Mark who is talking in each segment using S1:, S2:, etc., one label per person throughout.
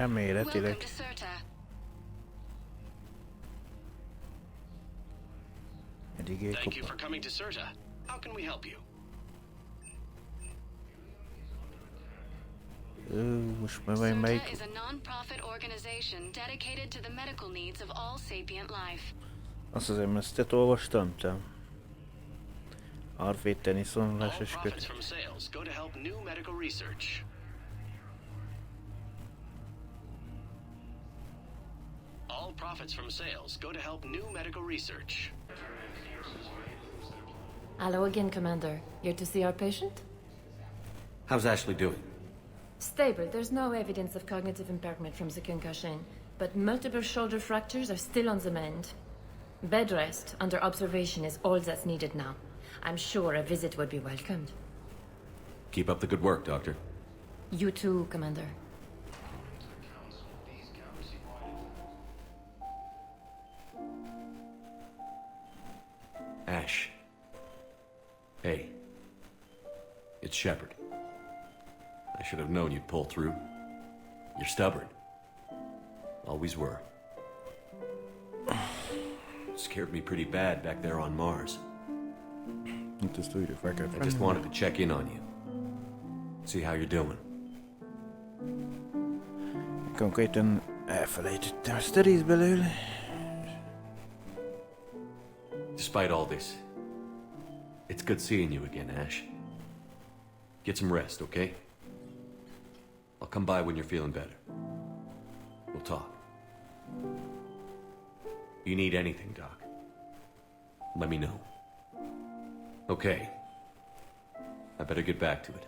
S1: Elméletileg. Eddig
S2: Thank you for coming to Certa. How can we help you?
S1: Most már vagy melyik...
S3: Certa is a non-profit organization dedicated to the medical needs of all sapient life.
S1: Azt az MS-t olvastam, te. Harvey Tennyson
S2: All
S1: leses
S2: profits
S1: kötet.
S2: from sales go to help new medical research. All profits from sales go to help new medical research.
S4: Hello again, Commander. Here to see our patient?
S5: How's Ashley doing?
S4: Stable. There's no evidence of cognitive impairment from the concussion, but multiple shoulder fractures are still on the mend. Bed rest under observation is all that's needed now. I'm sure a visit would be welcomed.
S5: Keep up the good work, Doctor.
S4: You too, Commander.
S5: Ash. Hey. It's Shepard. I should have known you'd pull through. You're stubborn. Always were. Scared me pretty bad back there on Mars. I just wanted to check in on you. See how you're doing.
S1: Konkrétan elfelejtettem ezt a részt belőle.
S5: Despite all this, it's good seeing you again, Ash. Get some rest, okay? I'll come by when you're feeling better. We'll talk. You need anything, Doc, let me know. Okay. I better get back to it.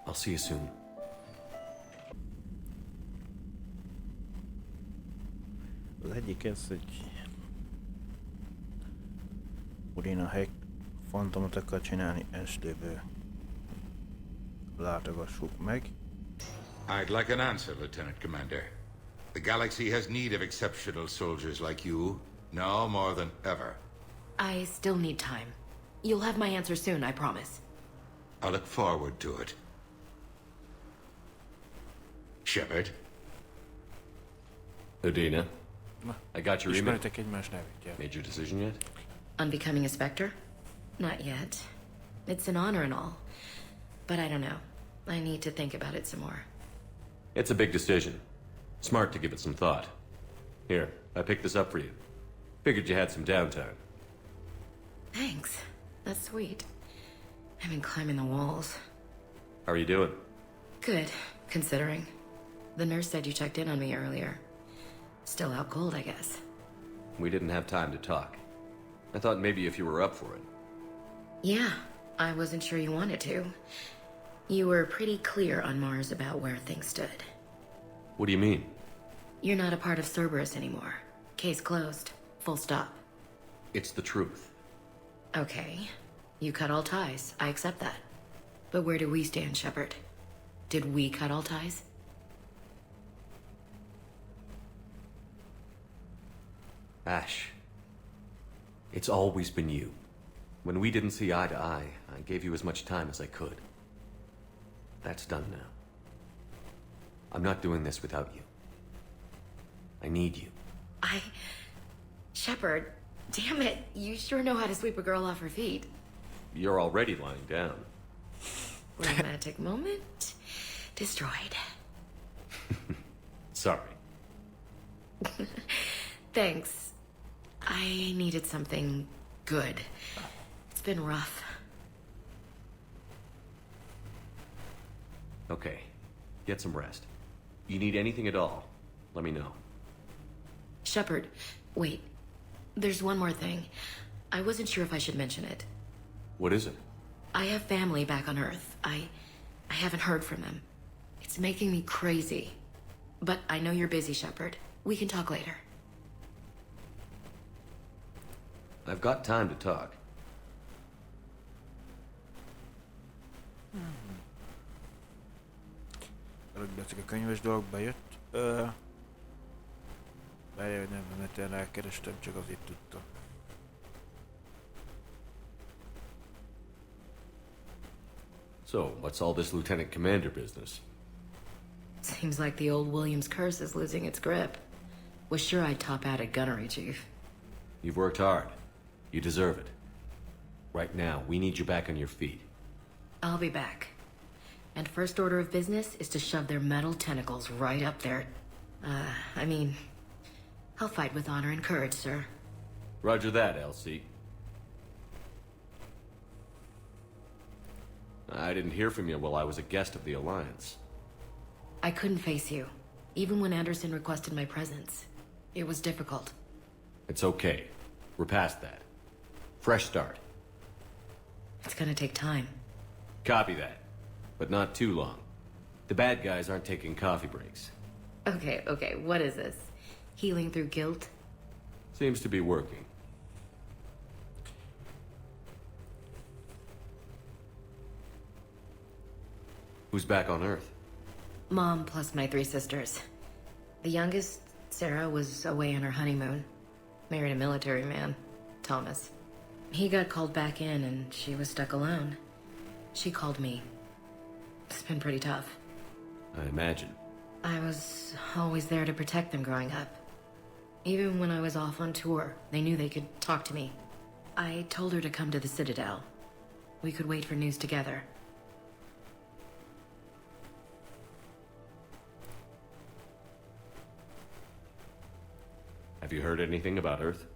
S5: I'll see you soon.
S1: Az egyik ez, hogy Urina Hack fantomot akar csinálni Ashley-ből. Látogassuk meg.
S6: I'd like an answer, Lieutenant Commander. The galaxy has need of exceptional soldiers like you, now more than ever.
S7: I still need time. You'll have my answer soon, I promise.
S6: I look forward to it. Shepard?
S5: Udina, I got your email.
S1: Ismertek egymás nevét, ja.
S5: Made your decision yet?
S7: On becoming a Spectre? Not yet. It's an honor and all. But I don't know. I need to think about it some more.
S5: It's a big decision. Smart to give it some thought. Here, I picked this up for you. Figured you had some downtime.
S7: Thanks. That's sweet. I've been climbing the walls.
S5: How are you doing?
S7: Good, considering. The nurse said you checked in on me earlier. Still out cold, I guess.
S5: We didn't have time to talk. I thought maybe if you were up for it.
S7: Yeah, I wasn't sure you wanted to. You were pretty clear on Mars about where things stood.
S5: What do you mean?
S7: You're not a part of Cerberus anymore. Case closed. Full stop.
S5: It's the truth.
S7: Okay. You cut all ties. I accept that. But where do we stand, Shepard? Did we cut all ties?
S5: Ash. It's always been you. When we didn't see eye to eye, I gave you as much time as I could. That's done now. I'm not doing this without you. I need you.
S7: Shepard, damn it. You sure know how to sweep a girl off her feet.
S5: You're already lying down.
S7: Romantic moment destroyed.
S5: Sorry.
S7: Thanks. I needed something good. It's been rough.
S5: Okay. Get some rest. You need anything at all, let me know.
S7: Shepard, wait. There's one more thing. I wasn't sure if I should mention it.
S5: What is it?
S7: I have family back on Earth. I haven't heard from them. It's making me crazy. But I know you're busy, Shepard. We can talk later.
S5: I've got time to talk.
S1: Előbb a könyves dolog bejött. Várjál, hogy nem neten rákerestem, csak azért tudtam.
S5: So, what's all this Lieutenant Commander business?
S7: Seems like the old Williams curse is losing its grip. Was sure I'd top out at gunnery, Chief.
S5: You've worked hard. You deserve it. Right now, we need you back on your feet.
S7: I'll be back. And first order of business is to shove their metal tentacles right up there. I'll fight with honor and courage, sir.
S5: Roger that, LC. I didn't hear from you while I was a guest of the Alliance.
S7: I couldn't face you, even when Anderson requested my presence. It was difficult.
S5: It's okay. We're past that. Fresh start.
S7: It's gonna take time.
S5: Copy that. But not too long. The bad guys aren't taking coffee breaks.
S7: Okay, what is this? Healing through guilt?
S5: Seems to be working. Who's back on Earth?
S7: Mom plus my 3 sisters. The youngest, Sarah, was away on her honeymoon. Married a military man, Thomas. He got called back in and she was stuck alone. She called me. It's been pretty tough.
S5: I imagine.
S7: I was always there to protect them growing up. Even when I was off on tour, they knew they could talk to me. I told her to come to the Citadel. We could wait for news together.
S5: Have you heard anything about Earth?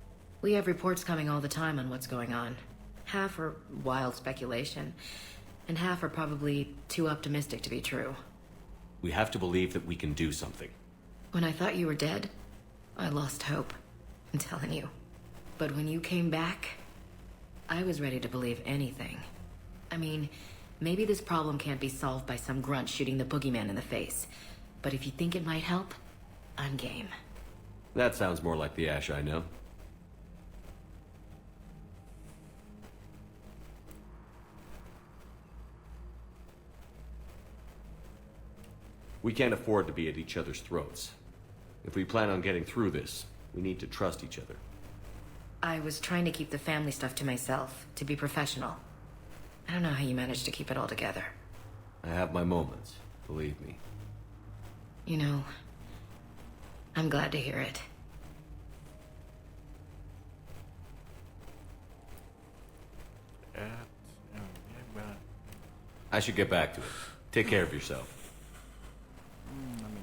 S7: We have reports coming all the time on what's going on. Half are wild speculation, and half are probably too optimistic to be true.
S5: We have to believe that we can do something.
S7: When I thought you were dead, I lost hope. I'm telling you. But when you came back, I was ready to believe anything. I mean, maybe this problem can't be solved by some grunt shooting the boogeyman in the face. But if you think it might help, I'm game.
S5: That sounds more like the Ash I know. We can't afford to be at each other's throats. If we plan on getting through this, we need to trust each other.
S7: I was trying to keep the family stuff to myself, to be professional. I don't know how you managed to keep it all together.
S5: I have my moments, believe me.
S7: You know, I'm glad to hear it.
S5: I should get back to it. Take care of yourself.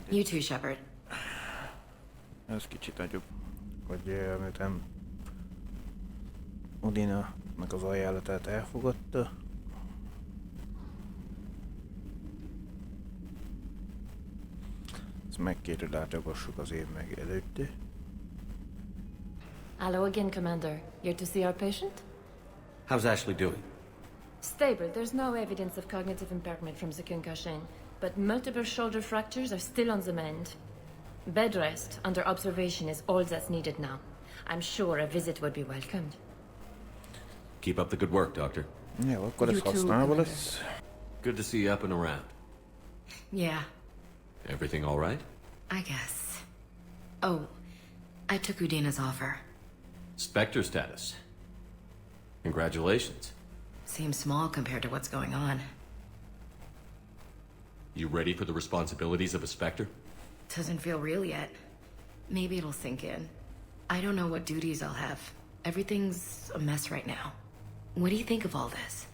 S7: You too, Shepard.
S1: Ez kicsit nagyobb, hogy miután Udina-nak az ajánlatát elfogadta. Ezt megkérő látogassuk az év meg előtte.
S4: Hello again, Commander. Here to see our patient?
S5: How's Ashley doing?
S4: Stable. There's no evidence of cognitive impairment from the concussion, but multiple shoulder fractures are still on the mend. Bed rest under observation is all that's needed now. I'm sure a visit would be welcomed.
S5: Keep up the good work, Doctor.
S1: Jó, akkor ez
S4: You too,
S1: használva
S4: Commander.
S1: lesz.
S5: Good to see you up and around.
S7: Yeah,
S5: Everything all right?
S7: I guess. Oh, I took Udina's offer.
S5: Spectre status. Congratulations.
S7: Seems small compared to what's going on.
S5: You ready for the responsibilities of a Spectre?
S7: Doesn't feel real yet. Maybe it'll sink in. I don't know what duties I'll have. Everything's a mess right now. What do you think of all this?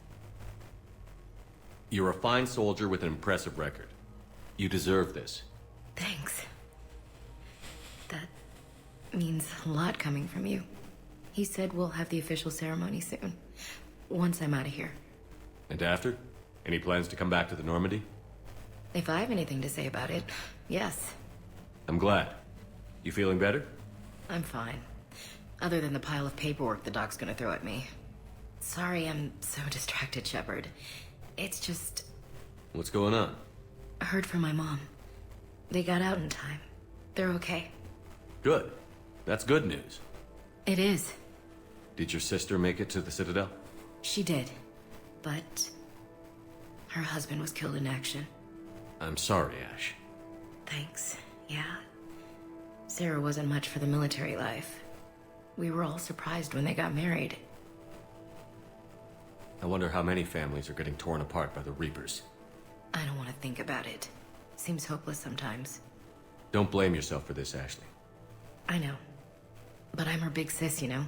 S5: You're a fine soldier with an impressive record. You deserve this.
S7: Thanks. That means a lot coming from you. He said we'll have the official ceremony soon. Once I'm out of here.
S5: And after? Any plans to come back to the Normandy?
S7: If I have anything to say about it, yes.
S5: I'm glad. You feeling better?
S7: I'm fine. Other than the pile of paperwork the doc's gonna throw at me. Sorry I'm so distracted, Shepard. It's just...
S5: What's going on?
S7: I heard from my mom. They got out in time. They're okay.
S5: Good. That's good news.
S7: It is.
S5: Did your sister make it to the Citadel?
S7: She did. But... her husband was killed in action.
S5: I'm sorry, Ash.
S7: Thanks. Yeah. Sarah wasn't much for the military life. We were all surprised when they got married.
S5: I wonder how many families are getting torn apart by the Reapers.
S7: I don't want to think about it. Seems hopeless sometimes.
S5: Don't blame yourself for this, Ashley.
S7: I know. But I'm her big sis, you know?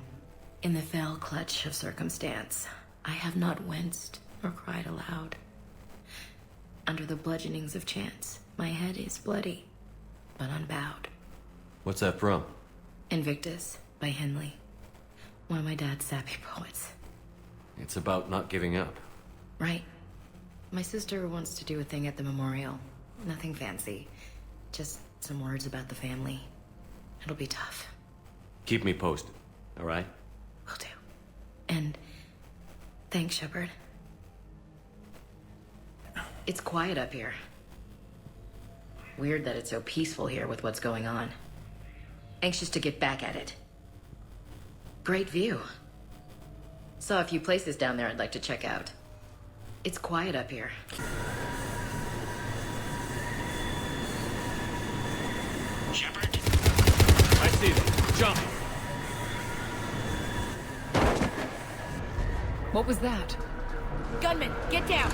S7: In the fell clutch of circumstance, I have not winced or cried aloud. Under the bludgeonings of chance, my head is bloody, but unbowed.
S5: What's that from?
S7: Invictus by Henley. One of my dad's sappy poets.
S5: It's about not giving up.
S7: Right. My sister wants to do a thing at the memorial. Nothing fancy. Just some words about the family. It'll be tough.
S5: Keep me posted, all right?
S7: Will do. And thanks, Shepard. It's quiet up here. Weird that it's so peaceful here with what's going on. Anxious to get back at it. Great view. Saw a few places down there I'd like to check out. It's quiet up here.
S2: Shepard?
S5: I see them. Jump!
S8: What was that?
S7: Gunman, get down!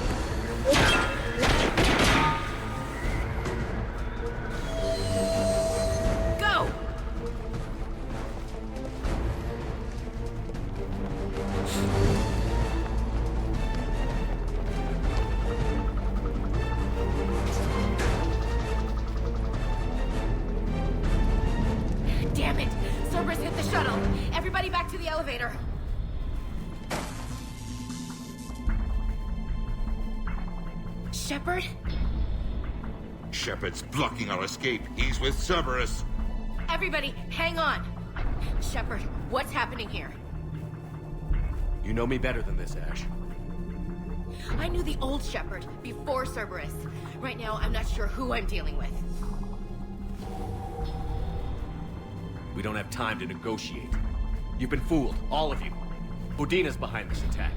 S7: Go! Damn it! Cerberus hit the shuttle! Everybody back to the elevator! Shepard?
S6: Shepard's blocking our escape. He's with Cerberus.
S7: Everybody, hang on! Shepard, what's happening here?
S5: You know me better than this, Ash.
S7: I knew the old Shepard before Cerberus. Right now, I'm not sure who I'm dealing with.
S5: We don't have time to negotiate. You've been fooled, all of you. Udina's behind this attack.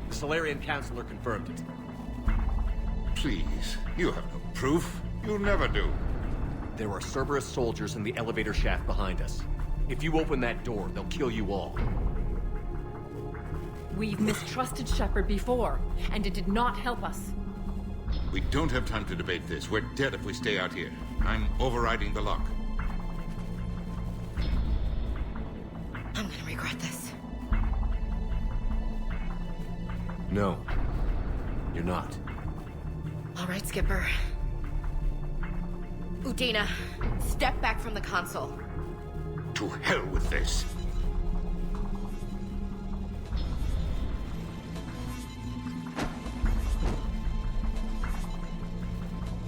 S5: The Solarian Councilor confirmed it.
S6: Please, you have no proof. You'll never do.
S5: There are Cerberus soldiers in the elevator shaft behind us. If you open that door, they'll kill you all.
S8: We've mistrusted Shepard before, and it did not help us.
S6: We don't have time to debate this. We're dead if we stay out here. I'm overriding the lock.
S7: I'm gonna regret this.
S5: No. You're not.
S7: All right, Skipper. Udina, step back from the console.
S6: To hell with this.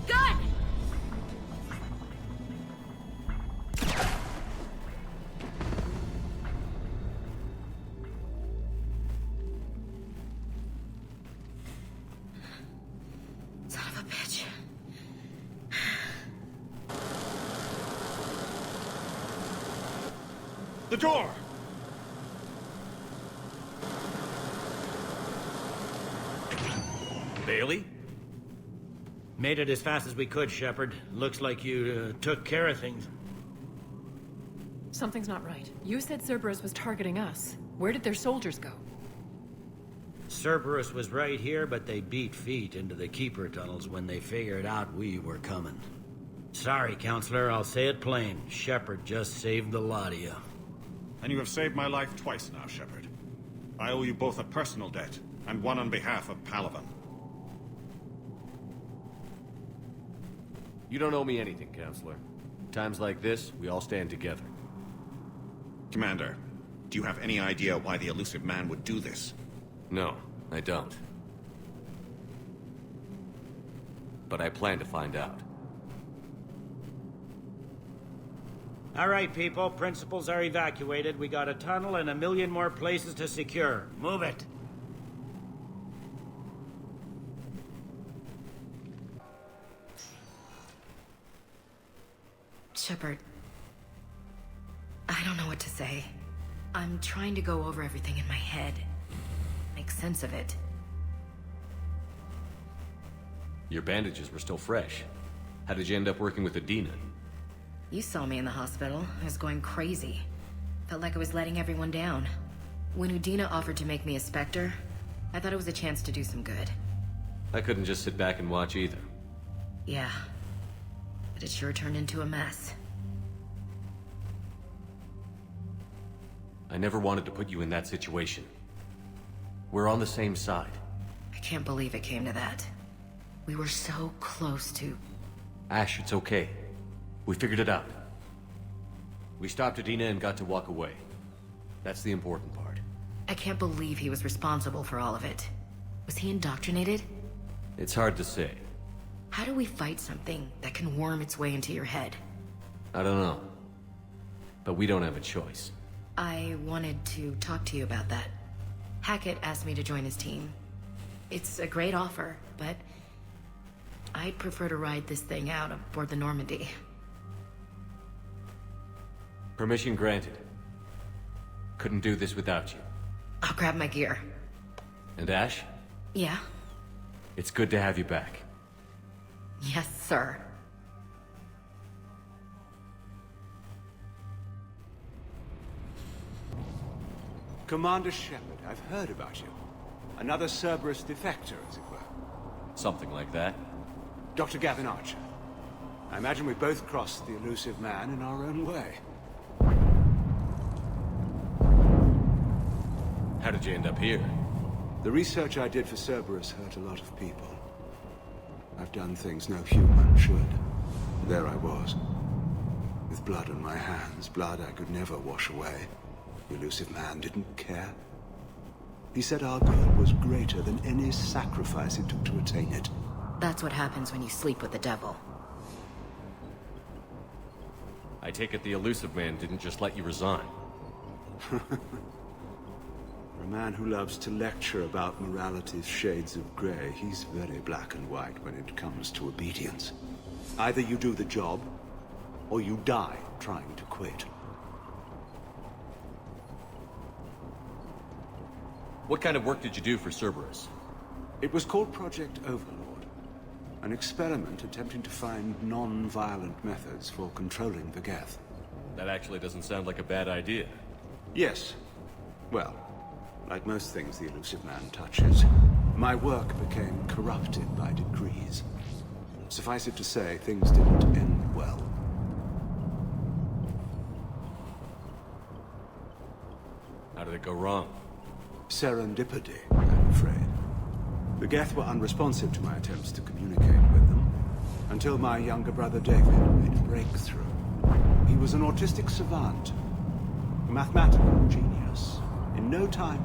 S7: Gun! Son of a bitch.
S9: The door!
S5: Bailey?
S10: Made it as fast as we could, Shepard. Looks like you took care of things.
S8: Something's not right. You said Cerberus was targeting us. Where did their soldiers go?
S10: Cerberus was right here, but they beat feet into the Keeper tunnels when they figured out we were coming. Sorry, Counselor, I'll say it plain. Shepard just saved the lot of you.
S9: And you have saved my life twice now, Shepard. I owe you both a personal debt, and one on behalf of Palaven.
S5: You don't owe me anything, Counselor. Times like this, we all stand together.
S9: Commander, do you have any idea why the elusive man would do this?
S5: No, I don't. But I plan to find out.
S10: All right, people. Principals are evacuated. We got a tunnel and 1 million more places to secure. Move it.
S7: Shepard, I don't know what to say. I'm trying to go over everything in my head. Make sense of it.
S5: Your bandages were still fresh. How did you end up working with Udina?
S7: You saw me in the hospital. I was going crazy. Felt like I was letting everyone down. When Udina offered to make me a Spectre, I thought it was a chance to do some good.
S5: I couldn't just sit back and watch either.
S7: Yeah. But it sure turned into a mess.
S5: I never wanted to put you in that situation. We're on the same side.
S7: I can't believe it came to that. We were so close to...
S5: Ash, it's okay. We figured it out. We stopped Adina and got to walk away. That's the important part.
S7: I can't believe he was responsible for all of it. Was he indoctrinated?
S5: It's hard to say.
S7: How do we fight something that can worm its way into your head?
S5: I don't know. But we don't have a choice.
S7: I wanted to talk to you about that. Hackett asked me to join his team. It's a great offer, but I'd prefer to ride this thing out aboard the Normandy.
S5: Permission granted. Couldn't do this without you.
S7: I'll grab my gear.
S5: And Ash?
S7: Yeah?
S5: It's good to have you back.
S7: Yes, sir.
S11: Commander Shepard, I've heard about you. Another Cerberus defector, as it were.
S5: Something like that.
S11: Dr. Gavin Archer. I imagine we both crossed the elusive man in our own way.
S5: How did you end up here?
S11: The research I did for Cerberus hurt a lot of people. I've done things no human should. There I was. With blood on my hands, blood I could never wash away. The elusive man didn't care. He said our good was greater than any sacrifice it took to attain it.
S7: That's what happens when you sleep with the devil.
S5: I take it the elusive man didn't just let you resign.
S11: For a man who loves to lecture about morality's shades of grey, he's very black and white when it comes to obedience. Either you do the job, or you die trying to quit.
S5: What kind of work did you do for Cerberus?
S11: It was called Project Overlord. An experiment attempting to find non-violent methods for controlling the Geth.
S5: That actually doesn't sound like a bad idea.
S11: Yes. Well, like most things the elusive man touches, my work became corrupted by degrees. Suffice it to say, things didn't end well.
S5: How did it go wrong?
S11: Serendipity, I'm afraid. The Geth were unresponsive to my attempts to communicate with them, until my younger brother David made a breakthrough. He was an autistic savant, a mathematical genius. In no time,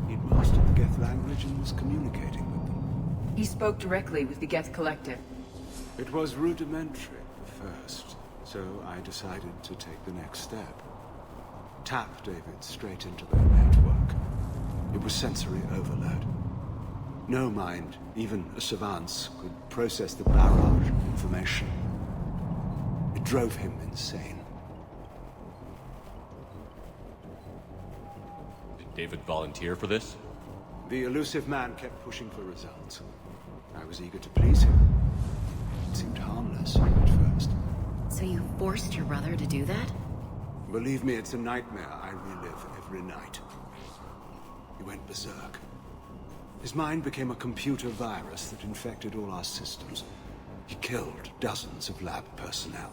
S11: he'd mastered the Geth language and was communicating with them.
S12: He spoke directly with the Geth Collective.
S11: It was rudimentary at first, so I decided to take the next step. Tap David straight into their network. It was sensory overload. No mind, even a savant's, could process the barrage of information. It drove him insane.
S5: Did David volunteer for this?
S11: The elusive man kept pushing for results. I was eager to please him. It seemed harmless at first.
S7: So you forced your brother to do that?
S11: Believe me, it's a nightmare I relive every night. He went berserk. His mind became a computer virus that infected all our systems. He killed dozens of lab personnel.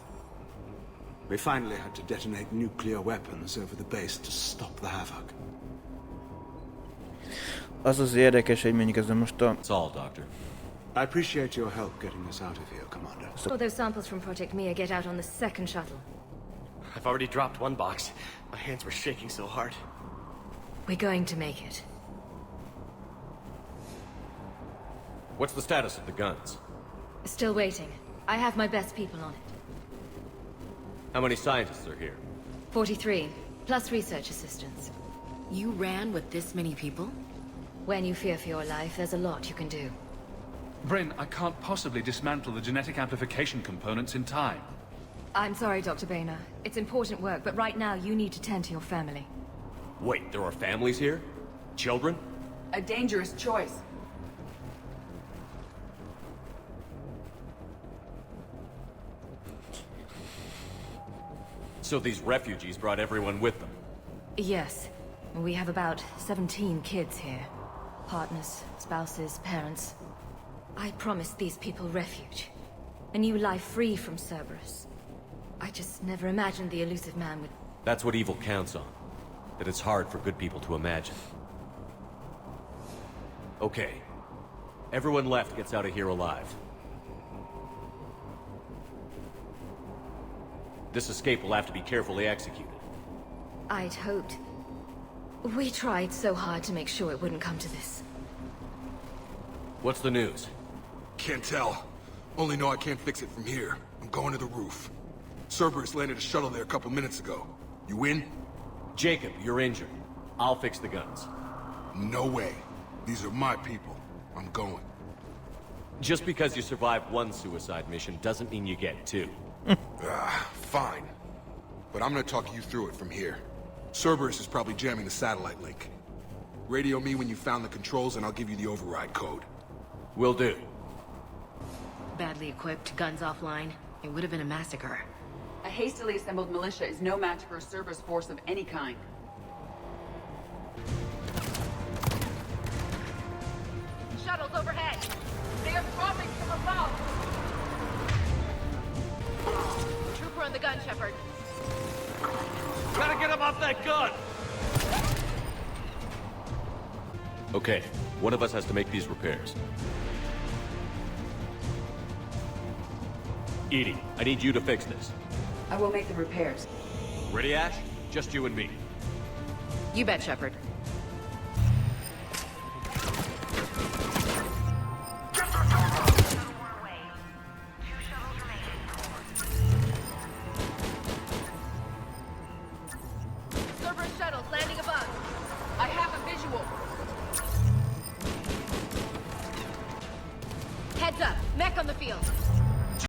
S11: We finally had to detonate nuclear weapons over the base to stop the havoc.
S1: Az érdekes, hogy mondjuk ez most a...
S5: It's all, Doctor.
S11: I appreciate your help getting us out of here, Commander.
S4: So those samples from Project Mia get out on the second shuttle.
S13: I've already dropped one box. My hands were shaking so hard.
S4: We're going to make it.
S5: What's the status of the guns?
S4: Still waiting. I have my best people on it.
S5: How many scientists are here?
S4: 43, plus research assistants.
S7: You ran with this many people?
S4: When you fear for your life, there's a lot you can do.
S14: Bryn, I can't possibly dismantle the genetic amplification components in time.
S4: I'm sorry, Dr. Boehner. It's important work, but right now you need to tend to your family.
S5: Wait, there are families here? Children?
S12: A dangerous choice.
S5: So these refugees brought everyone with them?
S4: Yes. We have about 17 kids here. partners, spouses, parents. I promised these people refuge. A new life free from Cerberus. I just never imagined the elusive man would...
S5: That's what evil counts on. That it's hard for good people to imagine. Okay. Everyone left gets out of here alive. This escape will have to be carefully executed.
S4: I'd hoped. We tried so hard to make sure it wouldn't come to this.
S5: What's the news?
S15: Can't tell. Only know I can't fix it from here. I'm going to the roof. Cerberus landed a shuttle there a couple minutes ago. You in?
S5: Jacob, you're injured. I'll fix the guns.
S15: No way. These are my people. I'm going.
S5: Just because you survived one suicide mission doesn't mean you get two.
S15: Fine. But I'm gonna talk you through it from here. Cerberus is probably jamming the satellite link. Radio me when you found the controls and I'll give you the override code.
S5: Will do.
S7: Badly equipped, guns offline. It would have been a massacre.
S12: A hastily assembled militia is no match for a Cerberus force of any kind.
S16: Shuttles overhead. They are dropping from above. Trooper on the gun, Shepard.
S5: Gotta get him off that gun! Okay, one of us has to make these repairs. Edie, I need you to fix this.
S12: I will make the repairs.
S5: Ready, Ash? Just you and me.
S7: You bet, Shepard.
S16: Cerberus shuttles landing above.
S12: I have a visual.
S16: Heads up. Mech on the field.